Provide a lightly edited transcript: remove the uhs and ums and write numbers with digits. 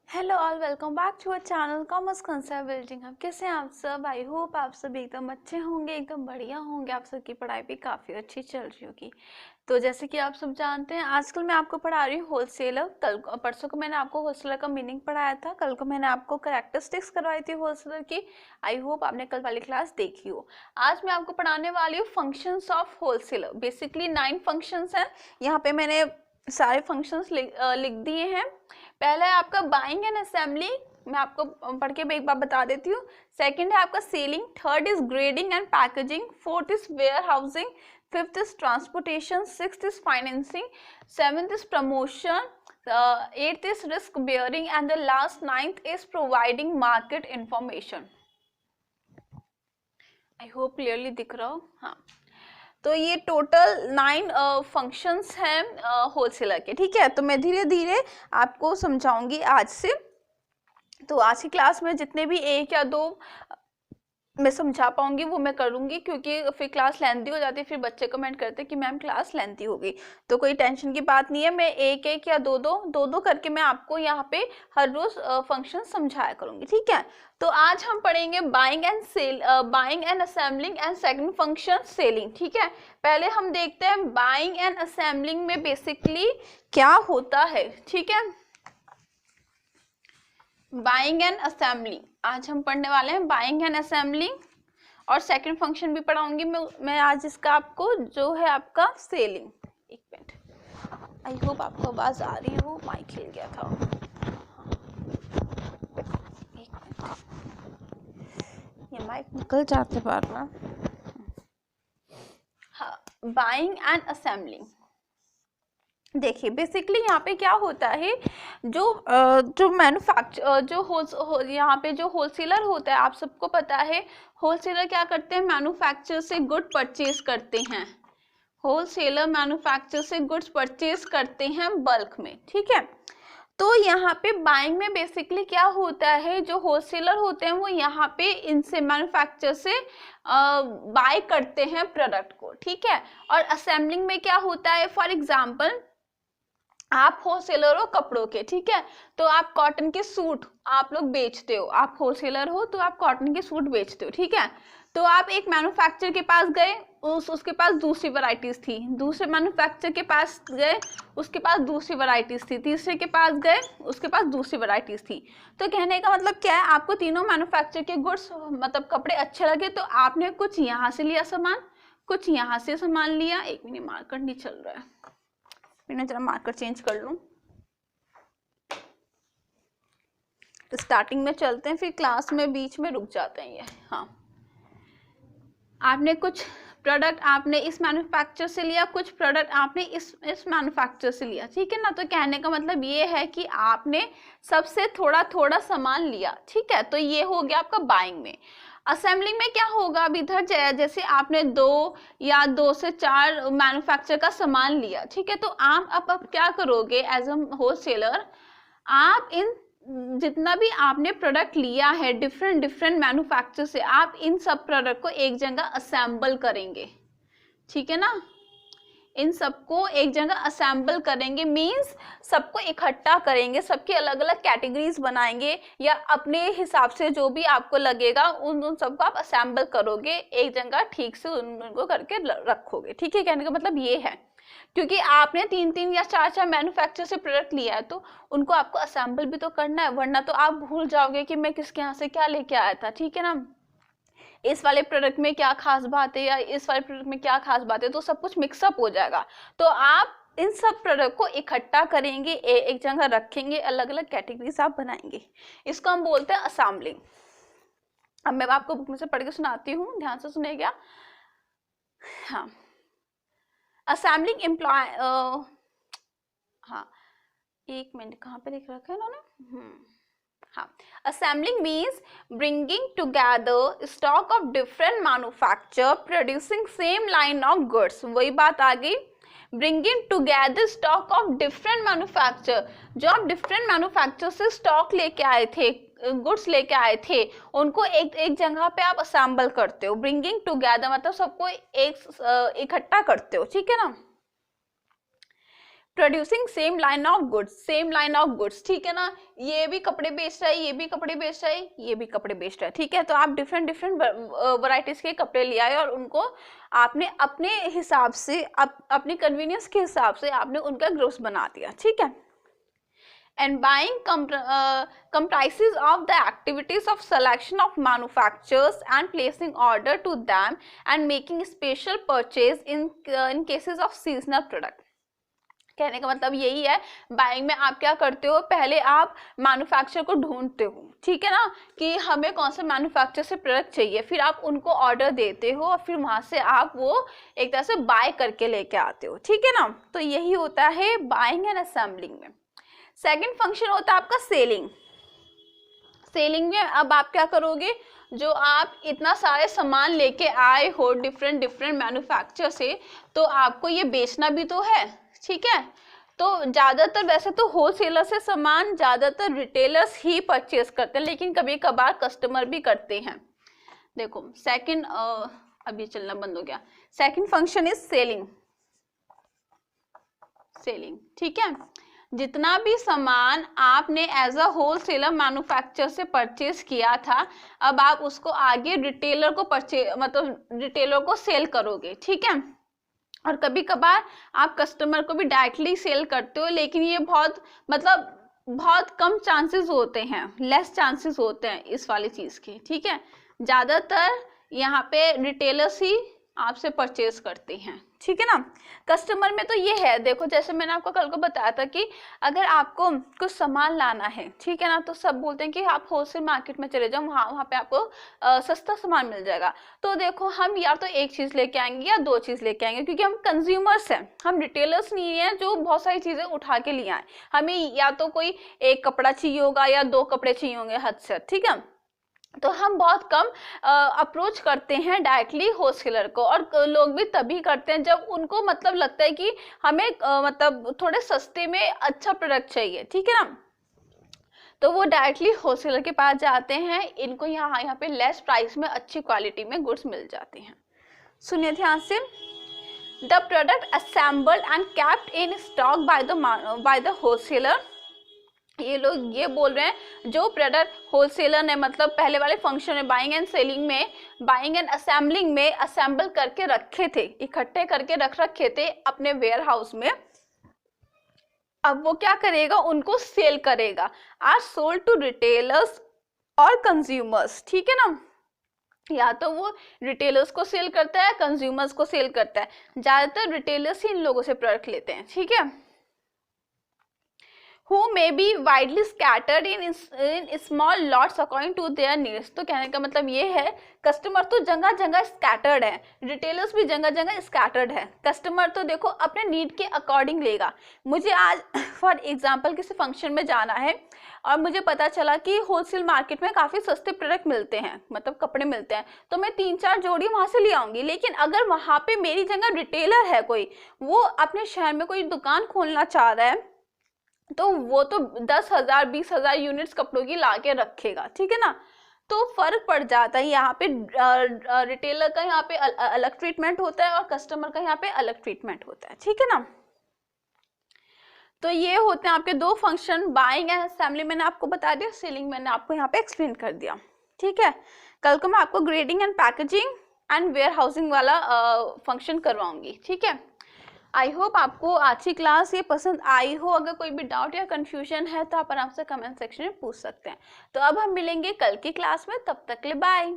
Hello all, welcome back to our channel commerce concept building. अब कैसे हैं आप सब? आई होप आप सब एकदम अच्छे होंगे, एकदम बढ़िया होंगे। आप सबकी पढ़ाई भी काफ़ी अच्छी चल रही होगी। तो जैसे कि आप सब जानते हैं, आजकल मैं आपको पढ़ा रही हूँ होलसेलर। परसों को मैंने आपको होलसेलर का मीनिंग पढ़ाया था, कल को मैंने आपको कैरेक्टरिस्टिक्स करवाई थी होलसेलर की। आई होप आपने कल वाली क्लास देखी हो। आज मैं आपको पढ़ाने वाली हूँ functions of wholesaler. Basically 9 functions हैं। यहाँ पे मैंने सारे फंक्शंस लिख दिए हैं। पहला है आपका बाइंग एंड असेंबली, मैं आपको पढ़ के एक बार बता देती हूँ। सेकंड है आपका selling, third is grading and packaging, fourth is warehousing, fifth is transportation, sixth is financing, seventh is promotion, eighth is risk bearing and the last ninth is providing market information. I hope clearly दिख रहा हो। हाँ, तो ये total 9 functions हैं wholesaler के। ठीक है, तो मैं धीरे धीरे आपको समझाऊंगी आज से। तो आज की क्लास में जितने भी एक या दो मैं समझा पाऊंगी वो मैं करूंगी, क्योंकि फिर क्लास लेंथी हो जाती है, फिर बच्चे कमेंट करते हैं कि मैम क्लास लेंथी हो गई। तो कोई टेंशन की बात नहीं है, मैं एक एक या दो करके मैं आपको यहाँ पे हर रोज फंक्शन समझाया करूंगी। ठीक है, तो आज हम पढ़ेंगे buying and assembling and second function selling. ठीक है, पहले हम देखते हैं बाइंग एंड असेंबलिंग में बेसिकली क्या होता है। ठीक है, बाइंग एंड असेंबलिंग आज हम पढ़ने वाले हैं, बाइंग एंड असेंबलिंग, और सेकंड फंक्शन भी पढ़ाऊंगी मैं आज इसका आपको, जो है आपका सेलिंग। एक मिनट, आई होप आपको आवाज आ रही हो, माइक हिल गया था। एक मिनट, ये माइक निकल जाते बार बार। हाँ, बाइंग एंड असेंबलिंग देखिए, बेसिकली यहाँ पे क्या होता है, जो मैन्युफैक्चर यहाँ पे जो होलसेलर होता है, आप सबको पता है होलसेलर क्या करते हैं, मैन्युफैक्चर से गुड परचेज करते हैं। होलसेलर मैन्युफैक्चर से गुड्स परचेज करते हैं बल्क में। ठीक है, तो यहाँ पे बाइंग में बेसिकली क्या होता है, जो होलसेलर होते हैं वो यहाँ पे इनसे मैन्युफैक्चर से बाय करते हैं प्रोडक्ट को। ठीक है, और असेंबलिंग में क्या होता है, फॉर एग्जाम्पल आप होलसेलर हो कपड़ों के। ठीक है, तो आप कॉटन के सूट आप लोग बेचते हो, आप होलसेलर हो तो आप कॉटन के सूट बेचते हो। ठीक है, तो आप एक मैन्युफैक्चरर के पास गए, उसके पास दूसरी वैरायटीज थी, दूसरे मैन्युफैक्चरर के पास गए, उसके पास दूसरी वैरायटीज थी, तीसरे के पास गए, उसके पास दूसरी वैरायटीज थी। तो कहने का मतलब क्या है, आपको तीनों मैन्युफैक्चरर के गुड्स मतलब कपड़े अच्छे लगे, तो आपने कुछ यहाँ से लिया सामान, कुछ यहाँ से सामान लिया। एक मिनट, मार्कर नहीं चल रहा है, मैं जरा मार्कर चेंज कर लूं। स्टार्टिंग में चलते हैं, फिर क्लास में बीच में रुक जाते हैं ये। हाँ, आपने कुछ प्रोडक्ट आपने इस मैन्युफैक्चर से लिया, कुछ प्रोडक्ट आपने इस मैन्युफैक्चर से लिया। ठीक है ना, तो कहने का मतलब ये है कि आपने सबसे थोड़ा थोड़ा सामान लिया। ठीक है, तो ये हो गया आपका बाइंग में। असेंबलिंग में क्या होगा, अब इधर जैसे आपने 2 से 4 मैन्युफैक्चर का सामान लिया। ठीक है, तो आप अब क्या करोगे एज अ होलसेलर, आप इन जितना भी आपने प्रोडक्ट लिया है डिफरेंट मैन्युफैक्चर से, आप इन सब प्रोडक्ट को एक जगह असेंबल करेंगे। ठीक है ना, इन सबको एक जगह असेंबल करेंगे, मींस सबको इकट्ठा करेंगे, सबके अलग अलग कैटेगरीज बनाएंगे, या अपने हिसाब से जो भी आपको लगेगा उन सबको आप असेंबल करोगे एक जगह, ठीक से उनको करके रखोगे। ठीक है, कहने का मतलब ये है, क्योंकि आपने 3 या 4 मैन्युफैक्चर से प्रोडक्ट लिया है, तो उनको आपको असेंबल भी तो करना है, वरना तो आप भूल जाओगे कि मैं किसके यहाँ से क्या लेके आया था। ठीक है ना, इस वाले प्रोडक्ट में क्या खास बात है या इस वाले प्रोडक्ट में क्या खास बात है, तो सब कुछ मिक्सअप हो जाएगा। तो आप इन सब प्रोडक्ट को इकट्ठा करेंगे, एक जगह रखेंगे, अलग अलग कैटेगरीज आप बनाएंगे, इसको हम बोलते हैं असेंबलिंग। अब मैं आपको बुक में से पढ़ के सुनाती हूँ, ध्यान से सुनेगा। हाँ, असेंबलिंग एम्प्लॉय, हाँ एक मिनट, कहाँ पे लिख रखा है इन्होंने। हाँ, assembling means bringing together stock of different manufacturer producing same line of goods। वही बात आ गई, bringing together stock of different manufacturer, जो आप different manufacturer से stock लेके आए थे, गुड्स लेके आए थे, उनको एक जगह पे आप असेंबल करते हो। ब्रिंगिंग टुगेदर मतलब सबको एक इकट्ठा करते हो। ठीक है ना, producing same line of goods, same line of goods, ठीक है ना, ये भी कपड़े बेच रहा है, ये भी कपड़े बेच रहा है, ये भी कपड़े बेच रहा है, ठीक है। तो आप डिफरेंट डिफरेंट वैरायटीज के कपड़े ले आए और उनको आपने अपने हिसाब से अपनी कन्वीनियंस के हिसाब से आपने उनका ग्रुप्स बना दिया, ठीक है। And buying comprises of the activities of selection of manufacturers and placing order to them and making special purchase in cases of seasonal product. कहने का मतलब यही है, बाइंग में आप क्या करते हो, पहले आप मैन्युफैक्चरर को ढूंढते हो, ठीक है ना, कि हमें कौन सा मैन्युफैक्चरर से प्रोडक्ट चाहिए, फिर आप उनको ऑर्डर देते हो और फिर वहां से आप वो एक तरह से बाय करके लेके आते हो, ठीक है ना। तो यही होता है बाइंग एंड असेंबलिंग में। सेकंड फंक्शन होता है आपका सेलिंग। सेलिंग में अब आप क्या करोगे, जो आप इतना सारे सामान लेके आए हो डिफरेंट डिफरेंट मैन्युफैक्चरर से, तो आपको ये बेचना भी तो है, ठीक है। तो ज़्यादातर वैसे तो होलसेलर से सामान ज़्यादातर रिटेलर्स ही परचेज करते हैं, लेकिन कभी कभार कस्टमर भी करते हैं। देखो सेकंड, अब ये चलना बंद हो गया। Second function is selling. Selling, ठीक है। जितना भी सामान आपने एज अ होलसेलर मैन्युफैक्चरर से परचेज किया था, अब आप उसको आगे रिटेलर को रिटेलर को सेल करोगे, ठीक है। और कभी कभार आप कस्टमर को भी डायरेक्टली सेल करते हो, लेकिन ये बहुत कम चांसेस होते हैं, लेस चांसेस होते हैं इस वाली चीज़ के, ठीक है। ज़्यादातर यहाँ पे रिटेलर्स ही आपसे परचेज करते हैं, ठीक है ना। कस्टमर में तो ये है, देखो जैसे मैंने आपको कल को बताया था कि अगर आपको कुछ सामान लाना है, ठीक है ना, तो सब बोलते हैं कि आप होलसेल मार्केट में चले जाओ, वहाँ पे आपको सस्ता सामान मिल जाएगा। तो देखो हम या तो एक चीज़ लेके आएंगे या दो चीज़ लेके आएंगे, क्योंकि हम कंज्यूमर्स हैं, हम रिटेलर्स नहीं हैं जो बहुत सारी चीज़ें उठा के लिए आए। हमें या तो कोई एक कपड़ा चाहिए होगा या दो कपड़े चाहिए होंगे हद से, ठीक है। तो हम बहुत कम अप्रोच करते हैं डायरेक्टली होलसेलर को, और लोग भी तभी करते हैं जब उनको लगता है कि हमें थोड़े सस्ते में अच्छा प्रोडक्ट चाहिए, ठीक है ना। तो वो डायरेक्टली होलसेलर के पास जाते हैं, इनको यहाँ पे लेस प्राइस में अच्छी क्वालिटी में गुड्स मिल जाते हैं। सुनिए ध्यान से, the product assembled and kept in stock by the wholesaler. ये लोग ये बोल रहे हैं जो प्रोडक्ट होलसेलर ने पहले वाले फंक्शन में बाइंग एंड सेलिंग में, बाइंग एंड असेंबलिंग में असेंबल करके रखे थे, इकट्ठे करके रखे थे अपने वेयर हाउस में, अब वो क्या करेगा, उनको सेल करेगा। आर सोल्ड टू रिटेलर्स और कंज्यूमर्स, ठीक है ना। या तो वो रिटेलर्स को सेल करता है, कंज्यूमर्स को सेल करता है, ज्यादातर रिटेलर्स ही इन लोगों से प्रोडक्ट लेते हैं, ठीक है। who may be widely scattered in small lots according to their needs। तो कहने का मतलब ये है, कस्टमर तो जगह जगह स्कैटर्ड है, रिटेलर्स भी जगह जगह स्कैटर्ड है। कस्टमर तो देखो अपने नीड के अकॉर्डिंग लेगा। मुझे आज फॉर एग्जांपल किसी फंक्शन में जाना है और मुझे पता चला कि होलसेल मार्केट में काफ़ी सस्ते प्रोडक्ट मिलते हैं, कपड़े मिलते हैं, तो मैं 3-4 जोड़ी वहाँ से ले आऊँगी। लेकिन अगर वहाँ पे मेरी जगह रिटेलर है कोई, वो अपने शहर में कोई दुकान खोलना चाह रहा है, तो वो तो 10,000 20,000 यूनिट्स कपड़ों की ला के रखेगा, ठीक है ना। तो फर्क पड़ जाता है, यहाँ पे रिटेलर का यहाँ पे अलग ट्रीटमेंट होता है और कस्टमर का यहाँ पे अलग ट्रीटमेंट होता है, ठीक है ना। तो ये होते हैं आपके दो फंक्शन, बाइंग एंड असेंबली मैंने आपको बता दिया, सेलिंग मैंने आपको यहाँ पे एक्सप्लेन कर दिया, ठीक है। कल को मैं आपको grading and packaging and warehousing वाला फंक्शन करवाऊंगी, ठीक है। आई होप आपको आज की क्लास ये पसंद आई हो। अगर कोई भी डाउट या कंफ्यूजन है तो आप आराम से कमेंट सेक्शन में पूछ सकते हैं। तो अब हम मिलेंगे कल की क्लास में, तब तक के लिए बाय।